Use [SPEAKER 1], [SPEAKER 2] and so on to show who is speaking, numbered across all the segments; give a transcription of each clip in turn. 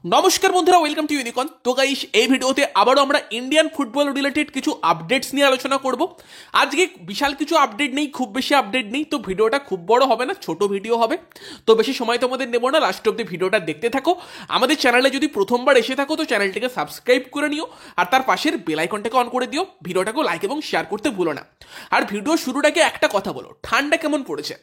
[SPEAKER 1] নমস্কার বন্ধুরা, welcome to ইউনিকন। তো গাইস, এই ভিডিওতে আবারও আমরা ইন্ডিয়ান ফুটবল রিলেটেড কিছু আপডেটস নিয়ে আলোচনা করব। আজকে বিশাল কিছু আপডেট নেই, খুব বেশি আপডেট নেই, তো ভিডিওটা খুব বড় হবে না, ছোট ভিডিও হবে। তো বেশি সময় তোমাদের নেব না, লাস্ট অব্দি ভিডিওটা দেখতে থাকো। আমাদের চ্যানেলে যদি প্রথমবার এসে থাকো তো চ্যানেলটিকে সাবস্ক্রাইব করে নিও, আর তার পাশের বেল আইকনটাকে অন করে দিও। ভিডিওটাকে লাইক এবং শেয়ার করতে ভুলো না। আর ভিডিও শুরুর আগে একটা কথা বলো, ঠান্ডা কেমন পড়েছে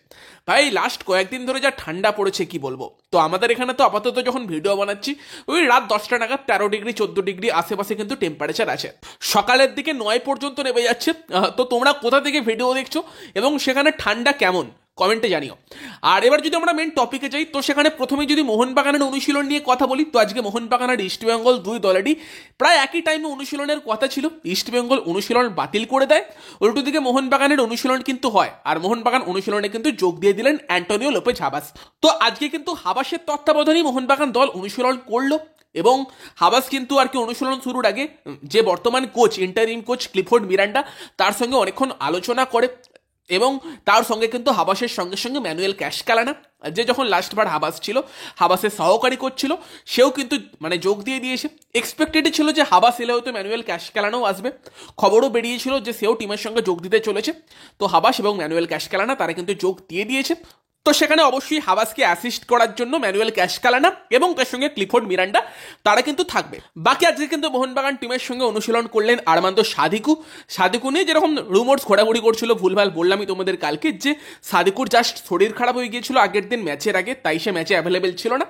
[SPEAKER 1] ভাই? লাস্ট কয়েকদিন ধরে যা ঠান্ডা পড়েছে কি বলবো। তো আমাদের এখানে তো আপাতত যখন ভিডিও বানাচ্ছি ওই রাত 10টা নাগাদ 13 ডিগ্রি 14 ডিগ্রি আশেপাশে কিন্তু টেম্পারেচার আছে। সকালের দিকে 9 পর্যন্ত নেমে যাচ্ছে। তো তোমরা কোথা থেকে ভিডিও দেখছো এবং সেখানে ঠান্ডা কেমন কমেন্টে জানিও। আর এবার যদি আমরা মেন টপিকে যাই, তো সেখানে প্রথমে যদি মোহনবাগানের অনুশীলন নিয়ে কথা বলি, তো আজকে মোহনবাগান আর ইস্টবেঙ্গল দুই দলেরই প্রায় একই টাইমে অনুশীলনের কথা ছিল। ইস্টবেঙ্গল অনুশীলন বাতিল করে দেয়, উল্টো দিকে মোহনবাগানের অনুশীলন কিন্তু হয়। আর মোহনবাগান অনুশীলনে কিন্তু যোগ দিয়ে দিলেন অ্যান্টোনিও লোপেজ হাবাস। তো আজকে কিন্তু হাবাসের তত্ত্বাবধানেই মোহনবাগান দল অনুশীলন করলো। এবং হাবাস কিন্তু আর কি অনুশীলন শুরুর আগে যে বর্তমান coach, interim coach Clifford Miranda, তার সঙ্গে অনেকক্ষণ আলোচনা করে। এবং তার সঙ্গে কিন্তু হাবাসের সঙ্গে সঙ্গে ম্যানুয়েল ক্যাশকালানা, যে যখন লাস্টবার হাবাস ছিল, হাবাসের সহকারী কোচ ছিল, সেও কিন্তু যোগ দিয়ে দিয়েছে। এক্সপেক্টেডই ছিল যে হাবাস এলে হয়তো ম্যানুয়েল ক্যাশকালানাও আসবে। খবরও বেরিয়েছিল যে সেও টিমের সঙ্গে যোগ দিতে চলেছে। তো হাবাস এবং ম্যানুয়েল ক্যাশকালানা তারা কিন্তু যোগ দিয়ে দিয়েছে। তো সেখানে অবশ্যই হাবাসকে অ্যাসিস্ট করার জন্য ম্যানুয়েল ক্যাশকালানা এবং তার সঙ্গে ক্লিফোর্ড মিরান্ডা তারা কিন্তু থাকবে। বাকি আজকে কিন্তু মোহনবাগান টিমের সঙ্গে অনুশীলন করলেন আর্মান্দো সাদিকু নিয়ে যেরকম রুমোর্স ঘোরাঘুরি করছিল, ভুলভাল বললামই তোমাদের কালকে, যে সাদিকুর জাস্ট শরীর খারাপ হয়ে গিয়েছিল আগের দিন ম্যাচের আগে, তাই সে ম্যাচে অ্যাভেলেবেল ছিল না।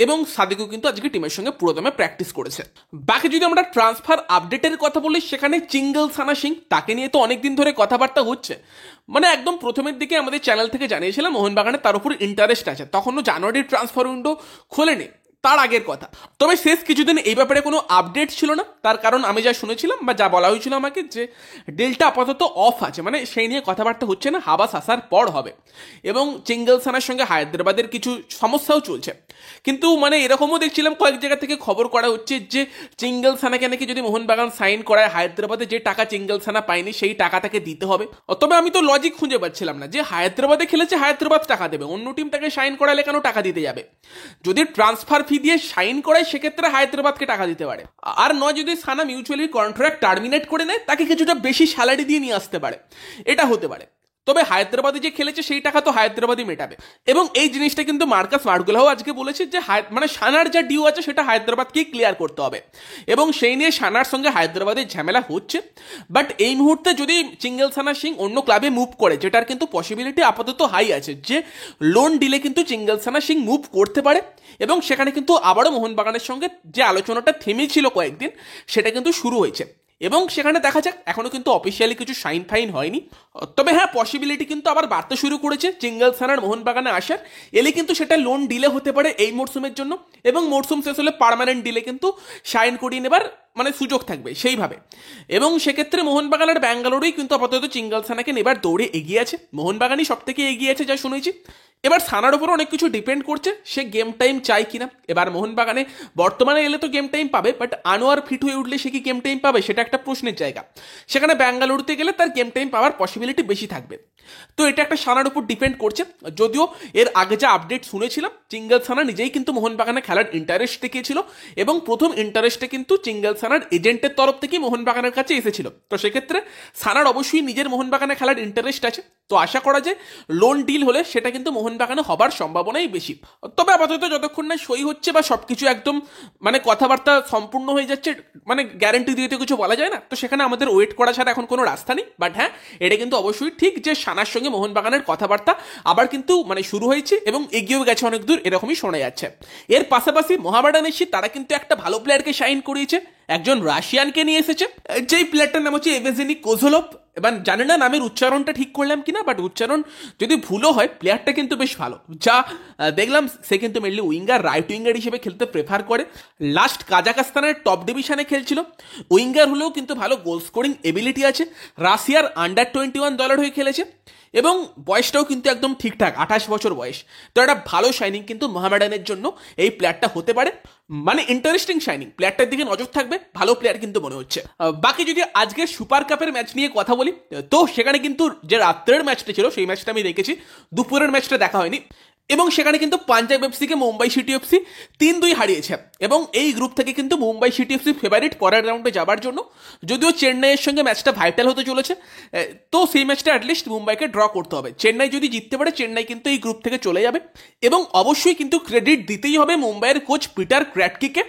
[SPEAKER 1] এবং সাদিকু কিন্তু আজকে টিমের সঙ্গে পুরোদমে প্র্যাকটিস করেছে। বাকি যদি আমরা ট্রান্সফার আপডেটের কথা বলি, সেখানে চিঙ্গলসানা সিং, তাকে নিয়ে তো অনেকদিন ধরে কথাবার্তা হচ্ছে। একদম প্রথমের দিকে আমাদের চ্যানেল থেকে জানিয়েছিলাম মোহনবাগানের তার উপর ইন্টারেস্ট আছে, তখনও জানুয়ারির ট্রান্সফার উইন্ডো খোলেনি, তার আগের কথা। তবে শেষ কিছুদিন এই ব্যাপারে কোনো আপডেট ছিল না। তার কারণ আমি যা শুনেছিলাম বা যা বলা হয়েছিল আমাকে, যে ডিলটা আপাতত অফ আছে, সেই নিয়ে কথাবার্তা হচ্ছে না, হাবাস আসার পর হবে। এবং চিঙ্গলসানার সঙ্গে হায়দ্রাবাদের কিছু সমস্যাও চলছে। কিন্তু এরকমও দেখছিলাম কয়েক জায়গা থেকে খবর করা হচ্ছে যে চিঙ্গলসানাকে নাকি যদি মোহনবাগান সাইন করায়, হায়দ্রাবাদে যে টাকা চিঙ্গলসানা পায়নি সেই টাকা তাকে দিতে হবে। তবে আমি তো লজিক খুঁজে পাচ্ছিলাম না, যে হায়দ্রাবাদে খেলেছে, হায়দ্রাবাদ টাকা দেবে, অন্য টিম তাকে সাইন করালে কেন টাকা দিতে যাবে? যদি ট্রান্সফার ফি দিয়ে সাইন করায় সেক্ষেত্রে হায়দ্রাবাদকে টাকা দিতে পারে, আর নয় যদি সানা মিউচুয়ালি কন্ট্রাক্ট টার্মিনেট করে নেয়, তাকে কিছুটা বেশি স্যালারি দিয়ে নিয়ে আসতে পারে, এটা হতে পারে। তবে হায়দ্রাবাদে যে খেলেছে সেই টাকা তো হায়দ্রাবাদই মেটাবে। এবং এই জিনিসটা কিন্তু মার্কাস মার্গুলাও আজকে বলেছে যে সানার যা ডিউ আছে সেটা হায়দ্রাবাদকেই ক্লিয়ার করতে হবে। এবং সেই নিয়ে সানার সঙ্গে হায়দ্রাবাদের ঝামেলা হচ্ছে। বাট এই মুহূর্তে যদি চিঙ্গলসানা সিং অন্য ক্লাবে মুভ করে, যেটার কিন্তু পসিবিলিটি আপাতত হাই আছে, যে লোন ডিলে কিন্তু চিঙ্গলসানা সিং মুভ করতে পারে। এবং সেখানে কিন্তু আবারও মোহনবাগানের সঙ্গে যে আলোচনাটা থেমেছিল কয়েকদিন, সেটা কিন্তু শুরু হয়েছে। এবং সেখানে দেখা যাক, এখনো কিন্তু অফিসিয়ালি কিছু সাইন ফাইন হয়নি। তবে হ্যাঁ, পসিবিলিটি কিন্তু আবার বাড়তে শুরু করেছে চিঙ্গলসানার মোহনবাগানে আসার। এলে কিন্তু সেটা লোন ডিলে হতে পারে এই মরশুমের জন্য, এবং মরশুম শেষ হলে পার্মানেন্ট ডিলে কিন্তু সাইন করিয়ে নেবার সুযোগ থাকবে সেইভাবে। এবং সেক্ষেত্রে মোহনবাগান আর ব্যাঙ্গালোরেই কিন্তু আপাতত চিঙ্গলসানাকে নেবার দৌড়ে এগিয়ে আছে। মোহনবাগানই সব থেকে এগিয়ে আছে যা শুনেছি। এবার সানার উপর অনেক কিছু ডিপেন্ড করছে, সে গেম টাইম চাই কিনা। এবার মোহনবাগানে বর্তমানে এলে তো গেম টাইম পাবে, বাট আনোয়ার ফিট হয়ে উঠলে সে কি গেম টাইম পাবে, সেটা একটা প্রশ্নের জায়গা। সেখানে ব্যাঙ্গালুরুতে গেলে তার গেম টাইম পাওয়ার পসিবিলিটি বেশি থাকবে। তো এটা একটা সানার উপর ডিপেন্ড করছে। যদিও এর আগে যা আপডেট শুনেছিলাম, চিঙ্গলসানা নিজেই কিন্তু মোহনবাগানে খেলার ইন্টারেস্ট দেখিয়েছিল, এবং প্রথম ইন্টারেস্টে কিন্তু চিঙ্গলসানার এজেন্টের তরফ থেকে মোহনবাগানের কাছে এসেছিল। তো সেক্ষেত্রে সানার অবশ্যই নিজের মোহনবাগানে খেলার ইন্টারেস্ট আছে। তো আশা করা যায় লোন ডিল হলে সেটা কিন্তু মোহনবাগানে হবার সম্ভাবনাই বেশি। তবে আপাতত যতক্ষণ না সই হচ্ছে বা সবকিছু একদম কথাবার্তা সম্পূর্ণ হয়ে যাচ্ছে, গ্যারান্টি দিয়ে তো কিছু বলা যায় না। তো সেখানে আমাদের ওয়েট করা ছাড়া এখন কোনো রাস্তা নেই। বাট হ্যাঁ, এটা কিন্তু অবশ্যই ঠিক যে সানার সঙ্গে মোহনবাগানের কথাবার্তা আবার কিন্তু শুরু হয়েছে এবং এগিয়েও গেছে অনেক দূর, এরকমই শোনা যাচ্ছে। এর পাশাপাশি মোহামেডান এসে তারা কিন্তু একটা ভালো প্লেয়ারকে সাইন করিয়েছে, একজন রাশিয়ানকে নিয়ে এসেছে, যেই প্লেয়ারটার নাম হচ্ছে এভেজেনি কোজলভ। এবার জানি না নামের উচ্চারণটা ঠিক করলাম কিনা, বাট উচ্চারণ যদি ভুলও হয়, প্লেয়ারটা কিন্তু বেশ ভালো। যা দেখলাম, সে কিন্তু মেনলি উইঙ্গার, রাইট উইঙ্গার হিসেবে খেলতে প্রেফার করে। লাস্ট কাজাকস্তানের টপ ডিভিশনে খেলছিল, উইঙ্গার হলেও কিন্তু ভালো গোল স্কোরিং এবিলিটি আছে। রাশিয়ার আন্ডার 21 দলের হয়ে খেলেছে, এবং বয়সটাও কিন্তু একদম ঠিকঠাক, 28 বছর বয়স। তো একটা ভালো শাইনিং কিন্তু মোহামেডানের জন্য এই প্লেয়ারটা হতে পারে। ইন্টারেস্টিং শাইনিং, প্লেয়ারটার দিকে নজর থাকবে, ভালো প্লেয়ার কিন্তু মনে হচ্ছে। বাকি যদি আজকে সুপার কাপের ম্যাচ নিয়ে কথা বলি, তো সেখানে কিন্তু যে রাত্রের ম্যাচটা ছিল সেই ম্যাচটা আমি দেখেছি, দুপুরের ম্যাচটা দেখা হয়নি। এবং সেখানে কিন্তু পাঞ্জাব এফসিকে মুম্বাই সিটি এফসি 3-2 হারিয়েছে এবং এই গ্রুপ থেকে কিন্তু মুম্বাই সিটি এফসি ফেভারিট পরের রাউন্ডে যাবার জন্য। যদিও চেন্নাইয়ের সঙ্গে ম্যাচটা ভাইটাল হতে চলেছে, তো সেই ম্যাচটা অ্যাটলিস্ট মুম্বাইকে ড্র করতে হবে। চেন্নাই যদি জিততে পারে চেন্নাই কিন্তু এই গ্রুপ থেকে চলে যাবে। এবং অবশ্যই কিন্তু ক্রেডিট দিতেই হবে মুম্বাইয়ের কোচ পিটার ক্র্যাটকিকে,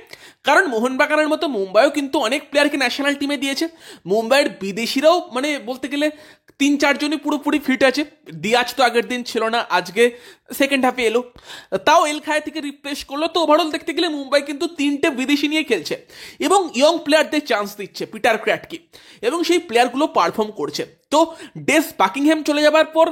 [SPEAKER 1] কারণ মোহনবাগানের মতো মুম্বাইও কিন্তু অনেক প্লেয়ারকে ন্যাশনাল টিমে দিয়েছে। মুম্বাইয়ের বিদেশিরাও মানে বলতে গেলে 3-4 জনই পুরোপুরি ফিট আছে। ডিয়াজ তো আগের দিন ছিল না, আজকে সেকেন্ড হাফে এলো, তাও এল খায় থেকে রিপ্লেস করলো। তো ওভারঅল দেখতে গেলে মুম্বাই কিন্তু 3টে বিদেশি নিয়ে খেলছে এবং ইয়ং প্লেয়ারদের চান্স দিচ্ছে পিটার ক্র্যাটকি, এবং সেই প্লেয়ারগুলো পারফর্ম করছে। তো ডেস বাকিংহ্যাম চলে যাবার পর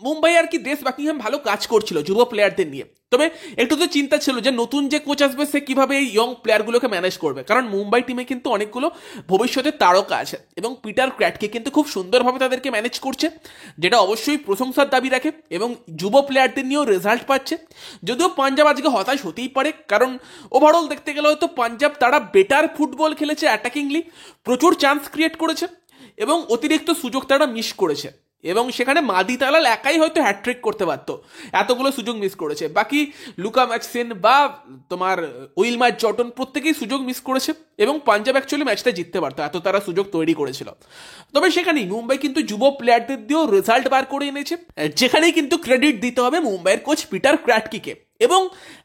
[SPEAKER 1] মুম্বাই আর কি ডেস বাকিংহ্যাম ভালো কাজ করছিল যুব প্লেয়ারদের নিয়ে। তবে একটু তো চিন্তা ছিল যে নতুন যে কোচ আসবে সে কিভাবে এই ইয়ং প্লেয়ারগুলোকে ম্যানেজ করবে, কারণ মুম্বাই টিমে কিন্তু অনেকগুলো ভবিষ্যতের তারকা আছে এবং পিটার ক্র্যাটকে কিন্তু খুব সুন্দরভাবে তাদেরকে ম্যানেজ করছে, যেটা অবশ্যই প্রশংসার দাবি রাখে এবং যুব প্লেয়ারদের নিয়েও রেজাল্ট পাচ্ছে। যদিও পাঞ্জাব আজকে হতাশ হতেই পারে, কারণ ওভারঅল দেখতে গেলে হয়তো পাঞ্জাব তারা বেটার ফুটবল খেলেছে, অ্যাটাকিংলি প্রচুর চান্স ক্রিয়েট করেছে এবং অতিরিক্ত সুযোগ তারা মিস করেছে, এবং সেখানে মাদি তালাল একাই হয়তো হ্যাট্রিক করতে পারত, এতগুলো সুযোগ মিস করেছে। বাকি লুকা ম্যাক্সেন বা তোমার উইলমার জর্টন প্রত্যেকেই সুযোগ মিস করেছে এবং পাঞ্জাব অ্যাকচুয়ালি ম্যাচটা জিততে পারতো, এত তারা সুযোগ তৈরি করেছিল। তবে সেখানেই মুম্বাই কিন্তু যুব প্লেয়ারদের দিয়েও রেজাল্ট বার করে এনেছে, যেখানেই কিন্তু ক্রেডিট দিতে হবে মুম্বাইয়ের কোচ পিটার ক্র্যাটকিকে। এবং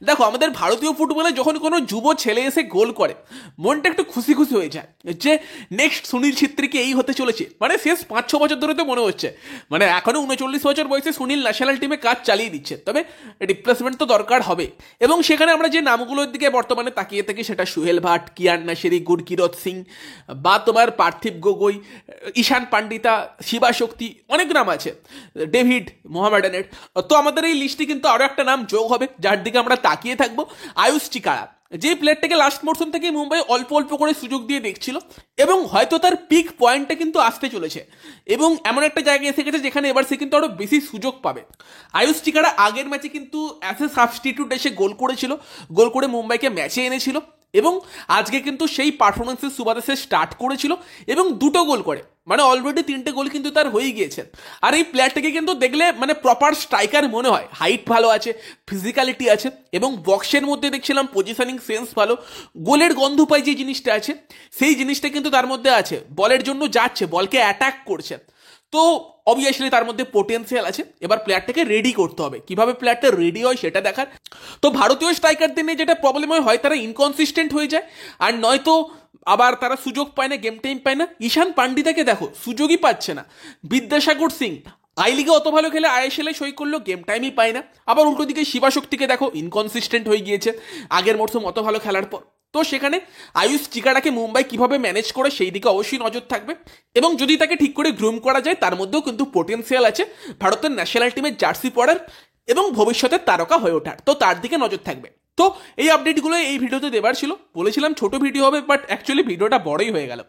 [SPEAKER 1] দেখো, আমাদের ভারতীয় ফুটবলে যখন কোনো যুব ছেলে এসে গোল করে মনটা একটু খুশি খুশি হয়ে যায় যে নেক্সট সুনীল ছিত্রিকে এই হতে চলেছে। মানে শেষ 5-6 বছর ধরে তো মনে হচ্ছে, মানে এখনো 39 বছর বয়সে সুনীল ন্যাশনাল টিমে কাজ চালিয়ে দিচ্ছে, তবে রিপ্লেসমেন্ট তো দরকার হবে। এবং সেখানে আমরা যে নামগুলোর দিকে বর্তমানে তাকিয়ে থাকি সেটা সুহেল ভাট, কিয়ান নাসেরি, গুরকিরত সিং বা তোমার পার্থিব গগৈ, ঈশান পান্ডিতা, শিবা শক্তি, অনেক নাম আছে, ডেভিড মোহামেডানের। তো আমাদের এই লিস্টে কিন্তু আরও একটা নাম যোগ হবে যার দিকে আমরা তাকিয়ে থাকবো, আয়ুষ চিকারা, যে প্লেয়ারটাকে লাস্ট মরশুম থেকে মুম্বাই অল্প অল্প করে সুযোগ দিয়ে দেখছিল এবং হয়তো তার পিক পয়েন্টটা কিন্তু আসতে চলেছে এবং এমন একটা জায়গায় এসে গেছে যেখানে এবার সে কিন্তু আরো বেশি সুযোগ পাবে। আয়ুষ চিকারা আগের ম্যাচে কিন্তু অ্যাজ এ সাবস্টিটিউট এসে গোল করেছিল, গোল করে মুম্বাইকে ম্যাচে এনেছিল এবং আজকে কিন্তু সেই পারফরমেন্সের সুবাদে সে স্টার্ট করেছিল এবং 2টো গোল করে, মানে অলরেডি 3টে গোল কিন্তু তার হয়ে গিয়েছে। আর এই প্লেয়ারটাকে কিন্তু দেখলে মানে প্রপার স্ট্রাইকার মনে হয়, হাইট ভালো আছে, ফিজিক্যালিটি আছে এবং বক্সের মধ্যে দেখছিলাম পজিশনিং সেন্স ভালো, গোলের গন্ধ পাই যে জিনিসটা আছে সেই জিনিসটা কিন্তু তার মধ্যে আছে, বলের জন্য যাচ্ছে, বলকে অ্যাটাক করছে। তো অবভিয়াসলি তার মধ্যে পোটেন্সিয়াল আছে, এবার প্লেয়ারটাকে রেডি করতে হবে, কিভাবে প্লেয়ারটা রেডি হয় সেটা দেখার। তো ভারতীয় স্ট্রাইকারদের নিয়ে যেটা প্রবলেম হয় তারা ইনকনসিস্টেন্ট হয়ে যায়, আর নয়তো আবার তারা সুযোগ পায় না, গেম টাইম পায় না। ঈশান পান্ডিতাকে দেখো সুযোগই পাচ্ছে না, বিদ্যাসাগর সিং আই লিগে অত ভালো খেলে আইএসএল সই করলো, গেম টাইমই পায় না। আবার উল্টো দিকে শিবা শক্তিকে দেখো ইনকনসিস্টেন্ট হয়ে গিয়েছে আগের মরশুম অত ভালো খেলার পর। তো সেখানে আয়ুষ চিকারাকে মুম্বাই কিভাবে ম্যানেজ করে সেই দিকে অবশ্যই নজর থাকবে এবং যদি তাকে ঠিক করে গ্রুম করা যায় তার মধ্যেও কিন্তু পোটেন্সিয়াল আছে ভারতের ন্যাশনাল টিমের জার্সি পরার এবং ভবিষ্যতের তারকা হয়ে ওঠার, তো তার দিকে নজর থাকবে। তো এই আপডেটগুলো এই ভিডিওতে দেবার ছিল, বলেছিলাম ছোট ভিডিও হবে বাট অ্যাকচুয়ালি ভিডিওটা বড়ই হয়ে গেল।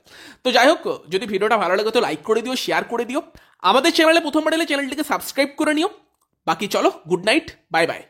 [SPEAKER 1] তো যাই হোক, যদি ভিডিওটা ভালো লাগে তো লাইক করে দিও, শেয়ার করে দিও, আমাদের চ্যানেলে প্রথমবার এলে চ্যানেলটিকে সাবস্ক্রাইব করে নিও। বাকি চলো, গুড নাইট, বাই বাই।